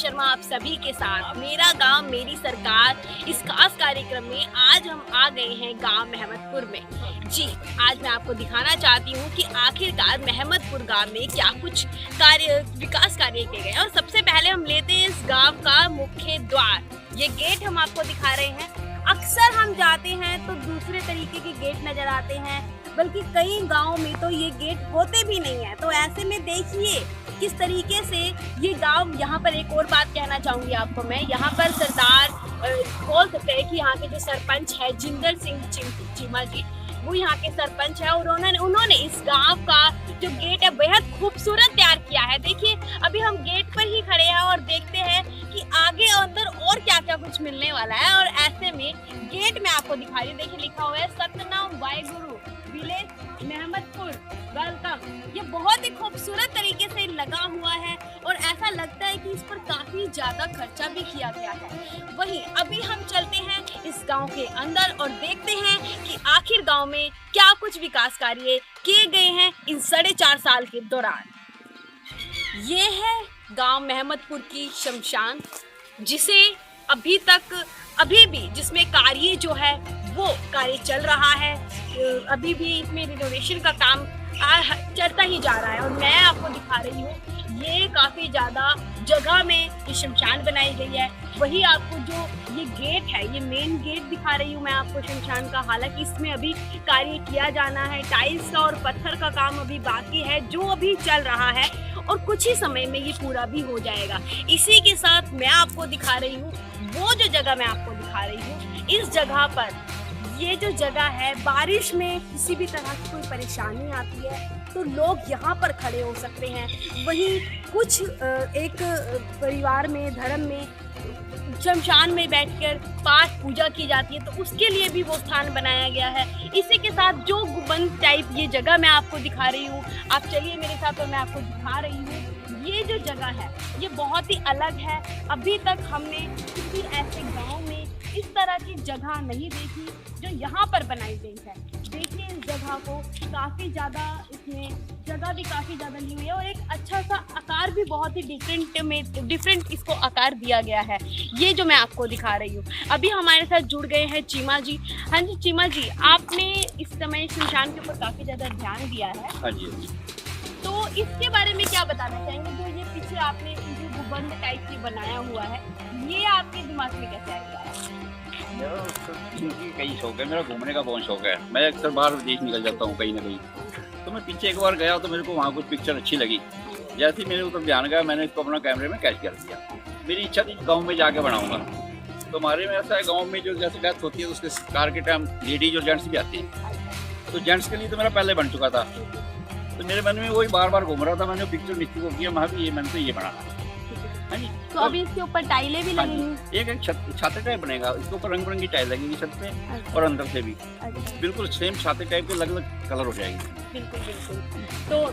शर्मा आप सभी के साथ मेरा गांव मेरी सरकार इस खास कार्यक्रम में आज हम आ गए हैं गांव महमदपुर में। जी, आज मैं आपको दिखाना चाहती हूं कि आखिरकार महमदपुर गांव में क्या कुछ विकास कार्य किए गए हैं। और सबसे पहले हम लेते हैं इस गांव का मुख्य द्वार। ये गेट हम आपको दिखा रहे हैं। अक्सर हम जाते हैं तो दूसरे तरीके के गेट नजर आते हैं, बल्कि कई गांवों में तो ये गेट होते भी नहीं है। तो ऐसे में देखिए किस तरीके से ये गांव, यहाँ पर एक और बात कहना चाहूंगी आपको मैं, यहाँ पर सरदार बोल सकते हैं कि यहाँ के जो सरपंच है जिंदर सिंह चीमा जी, वो यहाँ के सरपंच है और उन्होंने इस गांव का जो गेट है बेहद खूबसूरत तैयार किया है। देखिए अभी हम गेट पर ही खड़े हैं और देखते हैं कि आगे अंदर और क्या क्या कुछ मिलने वाला है। और ऐसे में गेट में आपको दिखा रही हूँ, देखिए लिखा हुआ है सतनाम वाहेगुरु विलेज महमदपुर वेलकम। ये बहुत ही खूबसूरत तरीके से लगा हुआ है और ऐसा लगता है कि इस पर काफी ज्यादा खर्चा भी किया गया है। वहीं अभी हम चलते हैं इस गांव के अंदर और देखते हैं कि आखिर गांव में क्या कुछ विकास कार्य किए गए हैं इन 4.5 साल के दौरान। ये है गांव महमदपुर की शमशान, जिसे अभी भी जिसमें कार्य जो है वो कार्य चल रहा है। अभी भी इसमें रिनोवेशन का काम चलता ही जा रहा है। और मैं आपको दिखा रही हूँ ये काफी ज्यादा जगह में ये शमशान बनाई गई है। वही आपको जो ये गेट है, ये मेन गेट दिखा रही हूँ मैं आपको शमशान का। हालांकि इसमें अभी कार्य किया जाना है, टाइल्स का और पत्थर का काम अभी बाकी है जो अभी चल रहा है और कुछ ही समय में ये पूरा भी हो जाएगा। इसी के साथ मैं आपको दिखा रही हूँ वो जो जगह मैं आपको दिखा रही हूँ, इस जगह पर ये जो जगह है, बारिश में किसी भी तरह की कोई परेशानी आती है तो लोग यहाँ पर खड़े हो सकते हैं। वहीं कुछ एक परिवार में, धर्म में, शमशान में बैठकर पाठ पूजा की जाती है, तो उसके लिए भी वो स्थान बनाया गया है। इसी के साथ जो गुंबद टाइप ये जगह मैं आपको दिखा रही हूँ, आप चलिए मेरे साथ और मैं आपको दिखा रही हूँ। ये जो जगह है ये बहुत ही अलग है। अभी तक हमने किसी ऐसे गांव में इस तरह की जगह नहीं देखी जो यहाँ पर बनाई गई है। देखिए इस जगह को काफ़ी ज़्यादा, इसमें जगह भी काफ़ी ज़्यादा ली हुई है और एक अच्छा सा आकार भी बहुत ही डिफरेंट इसको आकार दिया गया है। ये जो मैं आपको दिखा रही हूँ। अभी हमारे साथ जुड़ गए हैं चीमा जी। हाँ जी चीमा जी, आपने इस समय शमशान के ऊपर काफ़ी ज़्यादा ध्यान दिया है। हाँ जी। तो इसके बारे में क्या बताना चाहेंगे? जो ये पीछे आपने जो गुंबद टाइप की बनाया हुआ है, ये आपके दिमाग में कैसे आया? कई शौक है, मेरा घूमने का बहुत शौक है। मैं अक्सर बाहर विदेश निकल जाता हूँ कहीं ना कहीं। तो मैं पीछे एक बार गया तो मेरे को वहाँ कुछ पिक्चर अच्छी लगी। जैसे ही मेरे ऊपर ध्यान गया, मैंने इसको अपना कैमरे में कैच कर दिया। मेरी इच्छा थी गाँव में जाके बनाऊंगा। तो हमारे में ऐसा है, गाँव में जो जैसे डेथ होती है उसके कार के टाइम लेडीज और जेंट्स भी आते हैं। तो जेंट्स के लिए तो मेरा पहले बन चुका था, तो मेरे मन में वही बार बार घूम रहा था। मैंने पिक्चर निश्चित को किया, मैं भी मैंने तो ये बनाना। हाँ जी। तो अभी इसके ऊपर टाइलें भी लगेंगी? एक छाते टाइप बनेगा, इसके ऊपर रंग बिरंगी टाइल लगेगी छत पे और अंदर से भी बिल्कुल सेम छाते टाइप के अलग अलग कलर हो जाएंगे। बिल्कुल बिल्कुल। तो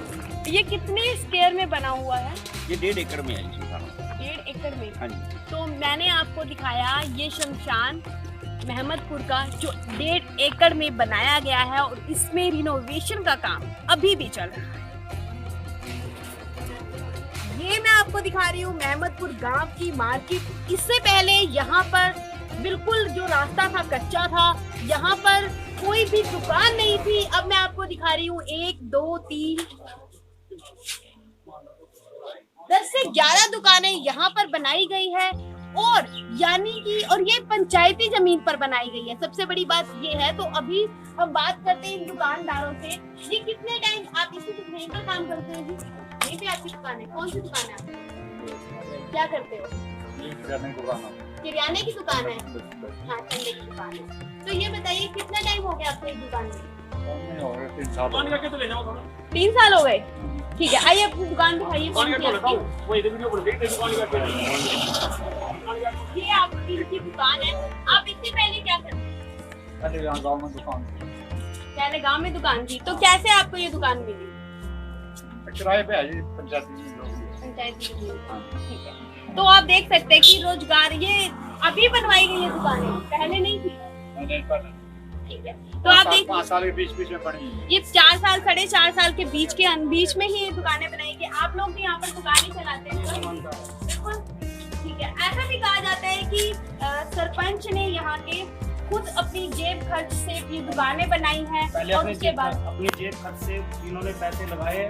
ये कितने स्क्वायर में बना हुआ है? ये 1.5 एकड़ में है। 1.5 एकड़ में? हाँ जी। तो मैंने आपको दिखाया ये शमशान महमदपुर का जो 1.5 एकड़ में बनाया गया है और इसमें रिनोवेशन का काम अभी भी चल रहा है। ये मैं आपको दिखा रही हूँ महमदपुर गांव की मार्केट। इससे पहले यहाँ पर बिल्कुल जो रास्ता था कच्चा था, यहाँ पर कोई भी दुकान नहीं थी। अब मैं आपको दिखा रही हूँ 1, 2, 3, 10 से 11 दुकानें यहाँ पर बनाई गई है। और यानी कि और ये पंचायती जमीन पर बनाई गई है। सबसे बड़ी बात ये है। तो अभी हम बात करते हैं इन दुकानदारों से। ये कितने टाइम आप इसी दुकान पर काम करते हैं जी? ये भी आपकी दुकान है? कौन सी दुकान है आपकी? क्या करते हो? किराने की दुकान है। हाँ, ठंडे की दुकान है। तो ये बताइए कितना टाइम हो गया आपको इस दुकान में? 3 साल। 3 साल हो गए। ठीक है, आइए अपनी दुकान दिखाइए। ये आपकी इनकी दुकान है। आप इससे पहले क्या करते थे? पहले गांव में दुकान थी। तो कैसे आपको ये दुकान मिली? किराए पे है पंचायती। ठीक है। तो आप देख सकते हैं कि रोजगार, ये अभी बनवाई गई है दुकानें, पहले नहीं थी। ठीक है। तो आप देख 5 साल के बीच में पड़ी। ये 4 साल 4.5 साल के बीच में ही ये दुकानें बनाई गई। आप लोग भी यहाँ पर दुकानें चलाते हैं? बिल्कुल। कि सरपंच ने यहाँ के खुद अपनी जेब खर्च से ये दुकानें बनाई हैं पहले और अपनी उसके बाद जेब खर्च से इन्होंने पैसे लगाए,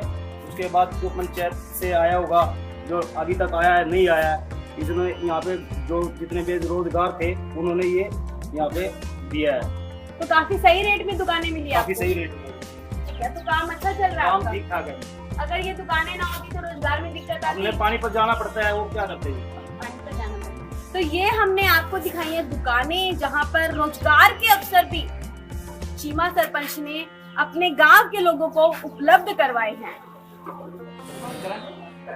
उसके बाद जो पंचायत से आया होगा, जो अभी तक आया है नहीं आया है, इसने यहाँ पे जो जितने बेरोजगार थे उन्होंने ये यहाँ पे दिया है। तो काफी सही रेट में दुकानें मिली काफी आपको? सही रेट में ठीक है, तो काम अच्छा चल रहा है काम आपका? ठीक ठाक है। अगर ये दुकानें ना होती तो रोजगार में दिक्कत आती? हमने पानी पर जाना पड़ता है, वो क्या करते हैं। पानी पर जाना पड़ता है। तो ये हमने आपको दिखाई है दुकानें जहाँ पर रोजगार के अवसर भी चीमा सरपंच ने अपने गांव के लोगों को उपलब्ध करवाए हैं।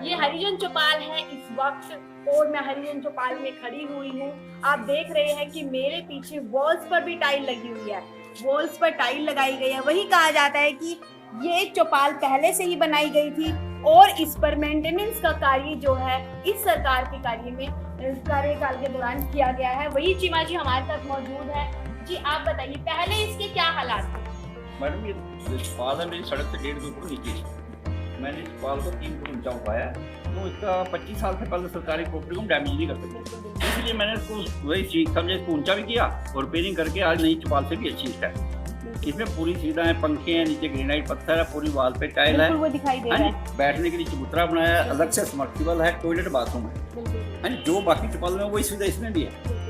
ये हरिजन चौपाल है इस वक्त और मैं हरिजन चौपाल में खड़ी हुई हूँ। आप देख रहे हैं कि मेरे पीछे वॉल्स पर भी टाइल लगी हुई है, वॉल्स पर टाइल लगाई गई है। वही कहा जाता है कि ये चौपाल पहले से ही बनाई गई थी और इस पर मेंटेनेंस का कार्य जो है इस सरकार के कार्यकाल के दौरान किया गया है। वही चीमा जी हमारे साथ मौजूद है। जी आप बताइए पहले इसके क्या हालात थे? मैडम ये चौपाल है मेरी सड़क से 1.5 फुट नीचे। मैंने इस चौपाल को 3 फुट ऊंचा उठाया है, तो इसका 25 साल से पहले सरकारी प्रॉपर्टी को डैमेज नहीं कर सकते, इसलिए मैंने इसको वही चीज समझे इसको ऊंचा भी किया और रिपेयरिंग करके आज नई चौपाल से भी अच्छी है। इसमें पूरी सुविधाएं, पंखे हैं, नीचे ग्रेनाइट पत्थर है, पूरी वॉल पे टाइल है, वो दिखाई दे रहा है। बैठने के लिए चबूतरा बनाया है, अलग से समर्सिबल है, टॉयलेट बाथरूम है। जो बाकी चौपाल में वही सुविधा इसमें भी है।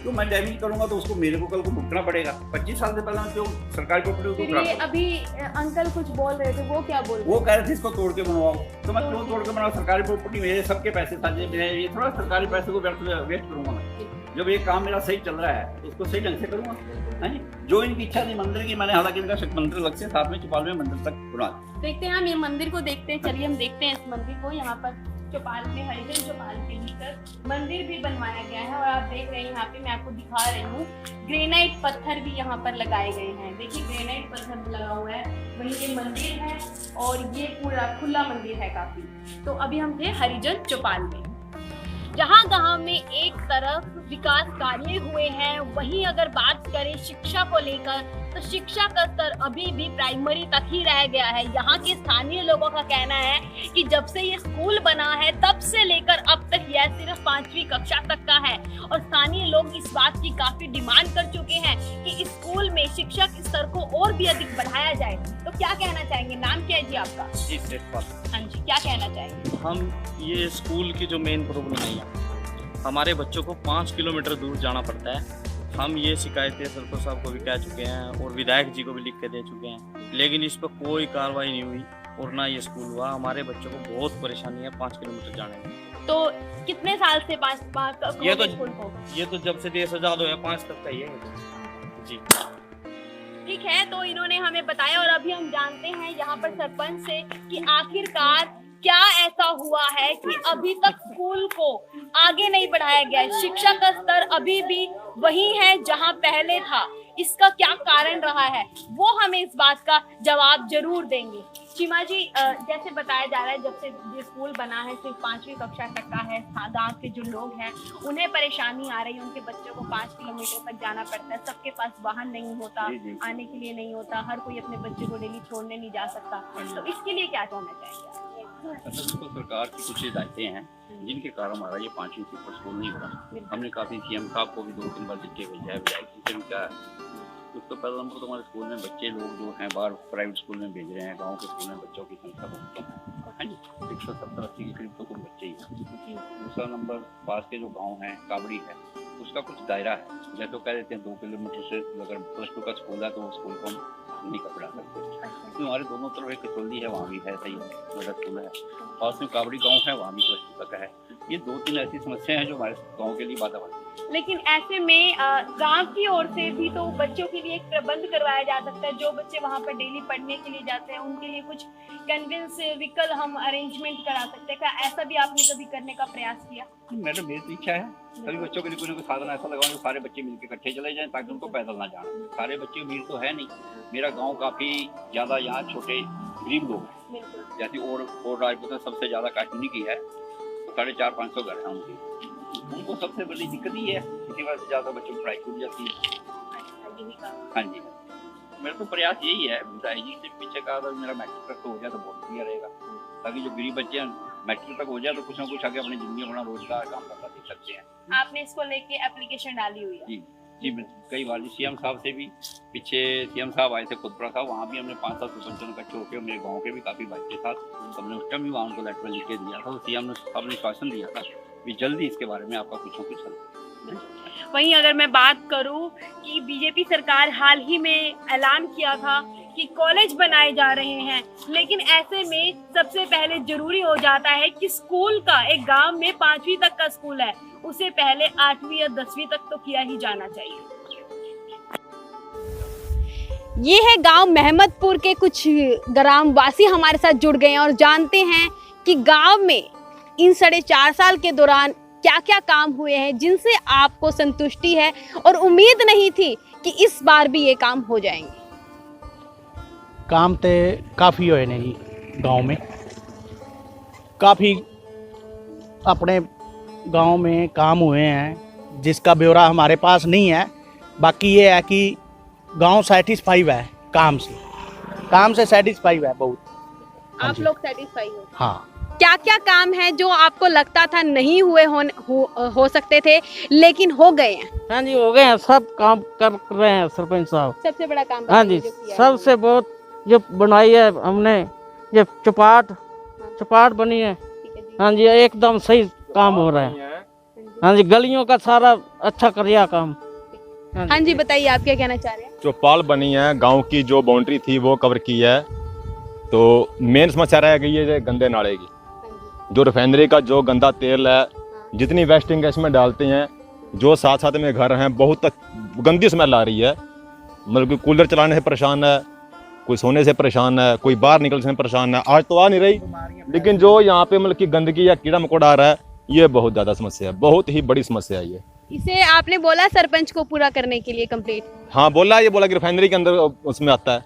तो मैं डैमेज करूंगा तो उसको मेरे को कल को भुगतना पड़ेगा। 25 साल से पहले जो सरकारी प्रॉपर्टी फिर ये अभी अंकल कुछ बोल रहे थे, वो क्या बोल रहे थे? वो कह रहे थे इसको तोड़ के बनवाओ, तो मैं क्यों तोड़ के बनाऊं? सरकारी प्रॉपर्टी मेरे सबके पैसे था, ये थोड़ा सरकारी पैसे को वेस्ट करूंगा मैं। जब ये काम मेरा सही चल रहा है तो उसको सही ढंग से करूंगा। जो इनकी इच्छा थी मंदिर की, मैंने हालांकि इनका मंदिर अलग से साथ में चौपाल में मंदिर तक बना। देखते हैं हम ये मंदिर को देखते हैं। चलिए हम देखते हैं इस मंदिर को। यहाँ पर चौपाल में हरिजन चौपाल के भीतर मंदिर भी बनवाया गया है और आप देख रहे हैं यहाँ पे मैं आपको दिखा रही हूँ ग्रेनाइट पत्थर भी यहाँ पर लगाए गए हैं। देखिए ग्रेनाइट पत्थर लगा हुआ है, वहीं ये मंदिर है और ये पूरा खुला मंदिर है काफी। तो अभी हम थे हरिजन चौपाल में, जहाँ गांव में एक तरफ विकास कार्य हुए हैं, वहीं अगर बात करें शिक्षा को लेकर तो शिक्षा का स्तर अभी भी प्राइमरी तक ही रह गया है। यहाँ के स्थानीय लोगों का कहना है कि जब से ये स्कूल बना है तब से लेकर अब तक यह सिर्फ 5वीं कक्षा तक का है और स्थानीय लोग इस बात की काफी डिमांड कर चुके हैं कि इस स्कूल में शिक्षा के स्तर को और भी अधिक बढ़ाया जाए। तो क्या कहना चाहेंगे? नाम क्या है जी आपका? जी तेजपाल। हाँ जी, क्या कहना चाहेंगे? हम ये स्कूल की जो मेन प्रॉब्लम है, हमारे बच्चों को 5 किलोमीटर दूर जाना पड़ता है। हम ये शिकायतें सरपंच साहब को भी कह चुके हैं और विधायक जी को भी लिख के दे चुके हैं, लेकिन इस पर कोई कार्रवाई नहीं हुई और ना ये स्कूल हुआ। हमारे बच्चों को बहुत परेशानी है 5 किलोमीटर जाने में। तो कितने साल से ये तो जब से देश आजाद हुआ 5 तक का ही है जी। ठीक है, तो इन्होंने हमें बताया और अभी हम जानते हैं यहाँ पर सरपंच से कि आखिरकार क्या ऐसा हुआ है कि अभी तक स्कूल को आगे नहीं बढ़ाया गया है। शिक्षा का स्तर अभी भी वही है जहां पहले था। इसका क्या कारण रहा है वो हमें इस बात का जवाब जरूर देंगे। चीमा जी, जैसे बताया जा रहा है जब से ये स्कूल बना है सिर्फ 5वीं कक्षा तक का है, गांव के जो लोग हैं उन्हें परेशानी आ रही है, उनके बच्चों को 5 किलोमीटर तक जाना पड़ता है, सबके पास वाहन नहीं होता, आने के लिए नहीं होता, हर कोई अपने बच्चे को डेली छोड़ने नहीं जा सकता। तो इसके लिए क्या कहना चाहेंगे? तो सरकार की कुछ हिदायतें हैं जिनके कारण हमारा ये 5वीं से स्कूल नहीं हो रहा। हमने काफी सीएम साहब को भी 2-3 बार लिख के भेजा है, विधायक जी से क्या है। उसको पहले नंबर तो हमारे स्कूल में बच्चे लोग जो हैं बाहर प्राइवेट स्कूल में भेज रहे हैं, गांव के स्कूल में बच्चों की संख्या बहुत कम है, 170-80 के करीब तो कुछ बच्चे ही हैं। दूसरा नंबर पास के जो गांव हैं, काबड़ी है, उसका कुछ दायरा है। जैसे तो कह देते हैं 2 किलोमीटर से अगर +2 का स्कूल है तो स्कूल को हम नहीं पढ़ा सकते। तो हमारे दोनों तरफ एक कचौली है, वहाँ भी है सही बड़ा स्कूल है, पास में काबड़ी गाँव है, वहाँ भी +2 तक है। ये 2-3 ऐसी समस्याएं हैं जो हमारे गाँव के लिए बाधा बनती है। लेकिन ऐसे में गांव की ओर से भी तो बच्चों के लिए एक प्रबंध करवाया जा सकता है। जो बच्चे वहां पर डेली पढ़ने के लिए जाते हैं उनके लिए कुछ कन्विंस व्हीकल हम अरेंजमेंट करा सकते हैं। क्या ऐसा भी आपने कभी करने का प्रयास किया? मैडम मेरी इच्छा है सभी बच्चों के लिए कोई साधन ऐसा लगाओ सारे बच्चे मिलकर इकट्ठे चले जाएं ताकि उनको पैदल ना जाना। सारे बच्चे अमीर तो है नहीं, मेरा गाँव काफी ज्यादा यहाँ छोटे गरीब लोग हैं, जैसे और राजपूत सबसे ज्यादा काटनी की है, 450-500 घर है उनको सबसे बड़ी दिक्कत ही है, इसी वजह से ज्यादा बच्चों की पढ़ाई छूट जाती है। हाँ जी, मेरा तो प्रयास यही है विधायक जी से पीछे का, अगर मेरा मैट्रिक तक हो जाए तो बहुत बढ़िया रहेगा, ताकि जो गरीब बच्चे हैं मैट्रिक तक हो जाए तो कुछ ना कुछ आगे अपनी जिंदगी अपना रोजगार काम करना देख सकते हैं। आपने इसको लेके एप्लीकेशन डाली हुई है? जी जी, कई बार सीएम साहब से भी, पीछे सीएम साहब आए थे खुदपुरा साहब, वहाँ भी हमने 5 साल सरपंचों ने इकट्ठे होकर, मेरे गाँव के भी काफ़ी भाई के साथ हमने उस टाइम भी वहाँ उनको लेटर लिख के दिया था। तो सीएम साहब ने शासन दिया था कि जल्दी इसके बारे में आपका कुछ ना कुछ हल। वहीं अगर मैं बात करूं कि बीजेपी सरकार हाल ही में ऐलान किया था कि कॉलेज बनाए जा रहे हैं, लेकिन ऐसे में सबसे पहले जरूरी हो जाता है कि स्कूल का, एक गांव में 5वीं तक का स्कूल है, उसे पहले 8वीं या 10वीं तक तो किया ही जाना चाहिए। ये है गांव मेहमदपुर के कुछ ग्रामवासी हमारे साथ जुड़ गए हैं और जानते हैं कि गांव में इन 4.5 साल के दौरान क्या क्या काम हुए हैं जिनसे आपको संतुष्टि है और उम्मीद नहीं थी कि इस बार भी ये काम हो जाएंगे। काम तो काफ़ी होए ने जी, गांव में काफ़ी अपने गांव में काम हुए हैं जिसका ब्यौरा हमारे पास नहीं है। बाकी ये है कि गांव सेटिस्फाई है काम से सेटिस्फाई है बहुत। आप लोग सेटिस्फाई हो? हाँ। क्या क्या काम है जो आपको लगता था नहीं हुए हो सकते थे लेकिन हो गए हैं? हाँ जी, हो गए हैं, सब काम कर रहे हैं सरपंच साहब। सबसे बड़ा काम हाँ जी, जो किया है? सबसे बहुत जो बनाई है हमने, ये चपाट बनी है। ठीक है जी। हाँ जी, एकदम सही काम हो रहा है। हाँ जी, गलियों का सारा अच्छा कर दिया काम। हाँ जी, बताइए आप क्या कहना चाह रहे हैं? जो पाल बनी है, गांव की जो बाउंड्री थी वो कवर की है। तो मेन समस्या रह गई है गंदे नाले की। जो रिफाइनरी का जो गंदा तेल है, जितनी वेस्टिंग गैस में डालते हैं, जो साथ में घर हैं, बहुत गंदी स्मेल आ रही है। मतलब कि कूलर चलाने से परेशान है, कोई सोने से परेशान है, कोई बाहर निकलने से परेशान है। आज तो आ नहीं रही, लेकिन जो यहाँ पे मतलब कि गंदगी या कीड़ा मकोड़ा आ रहा है, ये बहुत ज़्यादा समस्या है, बहुत ही बड़ी समस्या है ये। इसे आपने बोला सरपंच को पूरा करने के लिए कंप्लीट? हाँ बोला, ये बोला कि रिफाइनरी के अंदर उसमें आता है।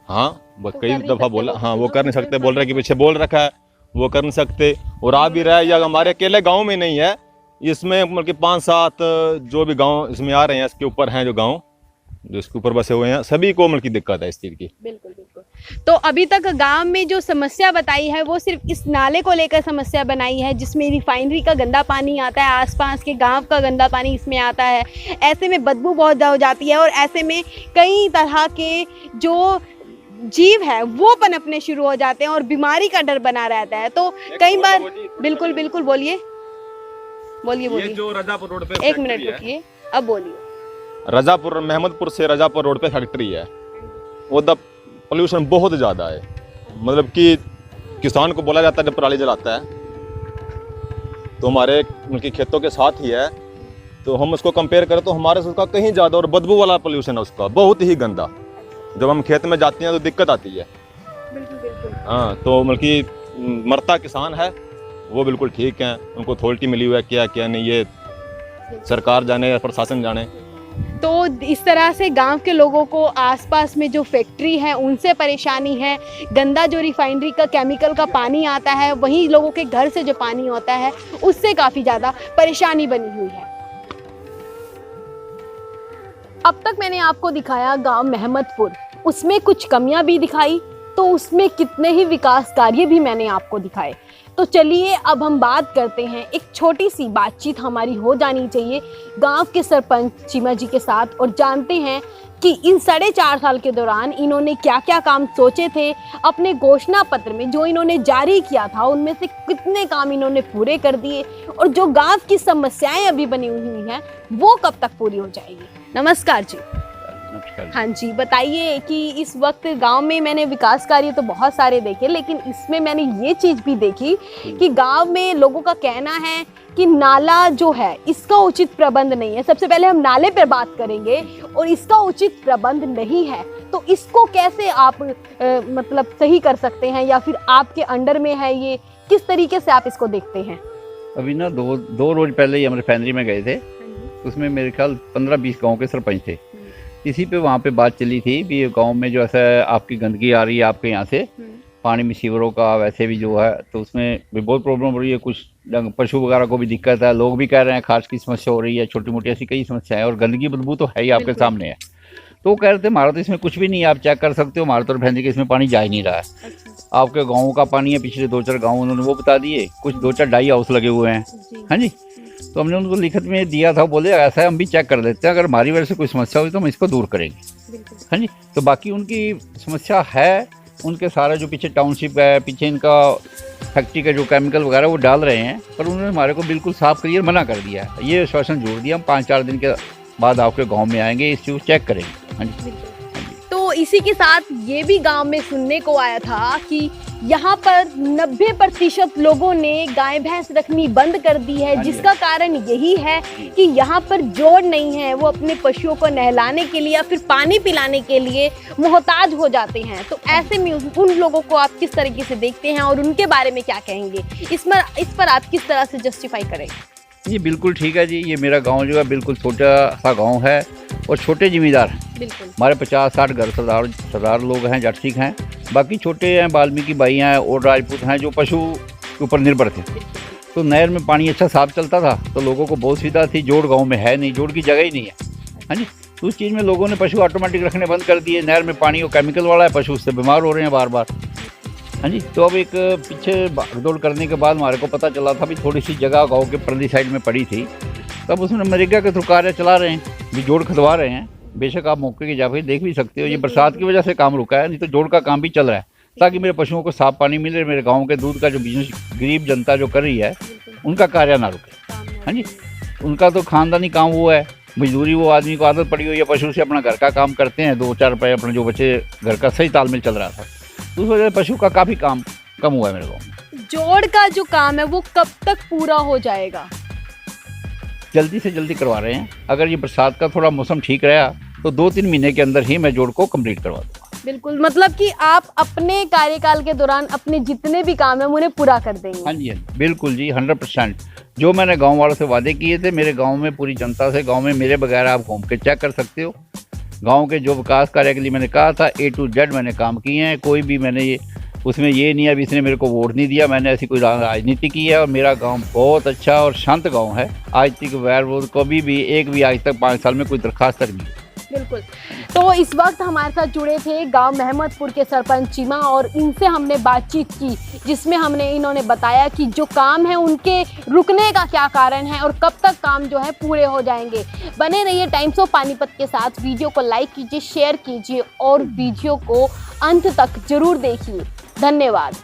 हाँ कई दफ़ा बोला, हाँ वो कर नहीं सकते, बोल रहे कि पीछे बोल रखा है वो कर नहीं सकते। और आ भी रहा है, या हमारे अकेले गांव में नहीं है, इसमें मतलब कि 5-7 जो भी गांव इसमें आ रहे हैं, इसके ऊपर हैं जो गांव जो इसके ऊपर बसे हुए हैं, सभी को मतलब की दिक्कत है इस चीज़ की। बिल्कुल बिल्कुल। तो अभी तक गांव में जो समस्या बताई है वो सिर्फ इस नाले को लेकर समस्या बनाई है, जिसमें रिफाइनरी का गंदा पानी आता है, आसपास के गांव का गंदा पानी इसमें आता है। ऐसे में बदबू बहुत हो जाती है और ऐसे में कई तरह के जो जीव है वो पनपने शुरू हो जाते हैं और बीमारी का डर बना रहता है। तो कई बार बिल्कुल बिल्कुल बोलिए बोलिए। जो रजापुर रोड पे 1 मिनट रुकिए, अब बोलिए। रजापुर मेहमदपुर से रजापुर रोड पे फैक्ट्री है, उधर पोल्यूशन बहुत ज़्यादा है। मतलब कि किसान को बोला जाता है जब पराली जलाता है तो हमारे उनके खेतों के साथ ही है, तो हम उसको कंपेयर करें तो हमारे से उसका कहीं ज़्यादा और बदबू वाला पोल्यूशन है उसका, बहुत ही गंदा। जब हम खेत में जाते हैं तो दिक्कत आती है। बिल्कुल बिल्कुल। हाँ, तो मतलब कि मरता किसान है वो बिल्कुल ठीक है, उनको अथॉरिटी मिली हुई है, क्या क्या नहीं ये सरकार जाने या प्रशासन जाने। तो इस तरह से गांव के लोगों को आसपास में जो फैक्ट्री है उनसे परेशानी है, गंदा जो रिफाइनरी का केमिकल का पानी आता है, वहीं लोगों के घर से जो पानी होता है उससे काफ़ी ज़्यादा परेशानी बनी हुई है। अब तक मैंने आपको दिखाया गांव मेहमदपुर, उसमें कुछ कमियां भी दिखाई, तो उसमें कितने ही विकास कार्य भी मैंने आपको दिखाए। तो चलिए अब हम बात करते हैं, एक छोटी सी बातचीत हमारी हो जानी चाहिए गांव के सरपंच चीमा जी के साथ और जानते हैं कि इन 4.5 साल के दौरान इन्होंने क्या क्या काम सोचे थे, अपने घोषणा पत्र में जो इन्होंने जारी किया था उनमें से कितने काम इन्होंने पूरे कर दिए और जो गांव की समस्याएं अभी बनी हुई हैं वो कब तक पूरी हो जाएगी। नमस्कार जी। हाँ जी, बताइए कि इस वक्त गांव में मैंने विकास कार्य तो बहुत सारे देखे, लेकिन इसमें मैंने ये चीज़ भी देखी कि गांव में लोगों का कहना है कि नाला जो है इसका उचित प्रबंध नहीं है। सबसे पहले हम नाले पर बात करेंगे और इसका उचित प्रबंध नहीं है, तो इसको कैसे आप मतलब सही कर सकते हैं या फिर आपके अंडर में है ये, किस तरीके से आप इसको देखते हैं? अभी ना दो रोज पहले ही हम रिफाइनरी में गए थे, उसमें मेरे ख्याल 15-20 गाँव के सरपंच थे। इसी पे वहाँ पे बात चली थी भी गांव में जो ऐसा आपकी गंदगी आ रही है आपके यहाँ से, पानी में सीवरों का वैसे भी जो है, तो उसमें भी बहुत प्रॉब्लम हो रही है। कुछ पशु वगैरह को भी दिक्कत है, लोग भी कह रहे हैं खास की समस्या हो रही है, छोटी मोटी ऐसी कई समस्याएं, और गंदगी बदबू तो है ही आपके सामने है। तो कह रहे थे हमारा तो इसमें कुछ भी नहीं है, आप चेक कर सकते हो, हमारे तो रिफाइनरी के इसमें पानी जा ही नहीं रहा है। आपके गाँव का पानी है, पिछले 2-4 गाँव उन्होंने वो बता दिए, कुछ 2-4 डाई हाउस लगे हुए हैं। हाँ जी, तो हमने उनको लिखित में दिया था, बोले ऐसा है हम भी चेक कर लेते हैं, अगर हमारी वजह से कोई समस्या हुई तो हम इसको दूर करेंगे। हाँ जी, तो बाकी उनकी समस्या है, उनके सारा जो पीछे टाउनशिप है, पीछे इनका फैक्ट्री का जो केमिकल वगैरह वो डाल रहे हैं, पर उन्होंने हमारे को बिल्कुल साफ क्लियर मना कर दिया है। ये आश्वासन जोड़ दिया हम 5-4 दिन के बाद आपके गांव में आएंगे, इस चीज़ चेक करेंगे। हाँ जी। तो इसी के साथ ये भी गांव में सुनने को आया था कि यहाँ पर 90% लोगों ने गाय भैंस रखनी बंद कर दी है, जिसका कारण यही है कि यहाँ पर जोड़ नहीं है, वो अपने पशुओं को नहलाने के लिए या फिर पानी पिलाने के लिए मोहताज हो जाते हैं। तो ऐसे में उन लोगों को आप किस तरीके से देखते हैं और उनके बारे में क्या कहेंगे, इस पर आप किस तरह से जस्टिफाई करेंगे? ये बिल्कुल ठीक है जी, ये मेरा गांव जो है बिल्कुल छोटा सा गांव है और छोटे जिम्मेदार हैं। बिल्कुल हमारे 50-60 घर सरदार लोग हैं, जट सिख हैं, बाकी छोटे हैं, वाल्मीकि भाई हैं और राजपूत हैं जो पशु के ऊपर निर्भर थे। तो नहर में पानी अच्छा साफ चलता था तो लोगों को बहुत सुविधा थी। जोड़ गाँव में है नहीं, जोड़ की जगह ही नहीं है। हाँ जी, तो उस चीज़ में लोगों ने पशु ऑटोमेटिक रखने बंद कर दिए। नहर में पानी वो केमिकल वाला है, पशु उससे बीमार हो रहे हैं बार बार। हाँ जी, तो अब एक पीछे दौड़ करने के बाद हमारे को पता चला था भी थोड़ी सी जगह गांव के परली साइड में पड़ी थी, तब उसमें मनरेगा के थ्रू कार्य चला रहे हैं, भी जोड़ खदवा रहे हैं। बेशक आप मौके की जाकर देख भी सकते हो, ये बरसात की वजह से काम रुका है, नहीं तो जोड़ का काम भी चल रहा है ताकि मेरे पशुओं को साफ पानी मिले। मेरे गाँव के दूध का जो बिजनेस गरीब जनता जो कर रही है उनका कार्य ना रुके। हाँ जी, उनका तो खानदानी काम वो है, मजदूरी वो आदमी को आदत पड़ी हुई है पशु से, अपना घर का काम करते हैं, 2-4 रुपये अपने जो बचे घर का सही तालमेल चल रहा था, उस वजह से पशु का काफ़ी काम कम हुआ है मेरे गाँव में। जोड़ का जो काम है वो कब तक पूरा हो जाएगा? जल्दी से जल्दी करवा रहे हैं। अगर ये बरसात का थोड़ा मौसम ठीक रहा तो 2-3 महीने के अंदर ही मैं जोड़ को कंप्लीट करवा दूँगा। बिल्कुल, मतलब कि आप अपने कार्यकाल के दौरान अपने जितने भी काम है उन्हें पूरा कर देंगे। हाँ जी, बिल्कुल जी, 100%। जो मैंने गांव वालों से वादे किए थे, मेरे गांव में पूरी जनता से, गांव में मेरे बगैर आप घूम के चेक कर सकते हो। गांव के जो विकास कार्य के लिए मैंने कहा था A to Z मैंने काम किए हैं। कोई भी मैंने उसमें ये नहीं है अभी इसने मेरे को वोट नहीं दिया, मैंने ऐसी कोई राजनीति की है। और मेरा गांव बहुत अच्छा और शांत गांव है। आज तक वैर विरोध कभी भी एक भी आज तक 5 साल में कोई दरखास्त तक नहीं। बिल्कुल, तो इस वक्त हमारे साथ जुड़े थे गांव महमदपुर के सरपंच चीमा और इनसे हमने बातचीत की, जिसमें इन्होंने बताया कि जो काम है उनके रुकने का क्या कारण है और कब तक काम जो है पूरे हो जाएंगे। बने रहिए टाइम्स ऑफ पानीपत के साथ। वीडियो को लाइक कीजिए, शेयर कीजिए और वीडियो को अंत तक जरूर देखिए। धन्यवाद।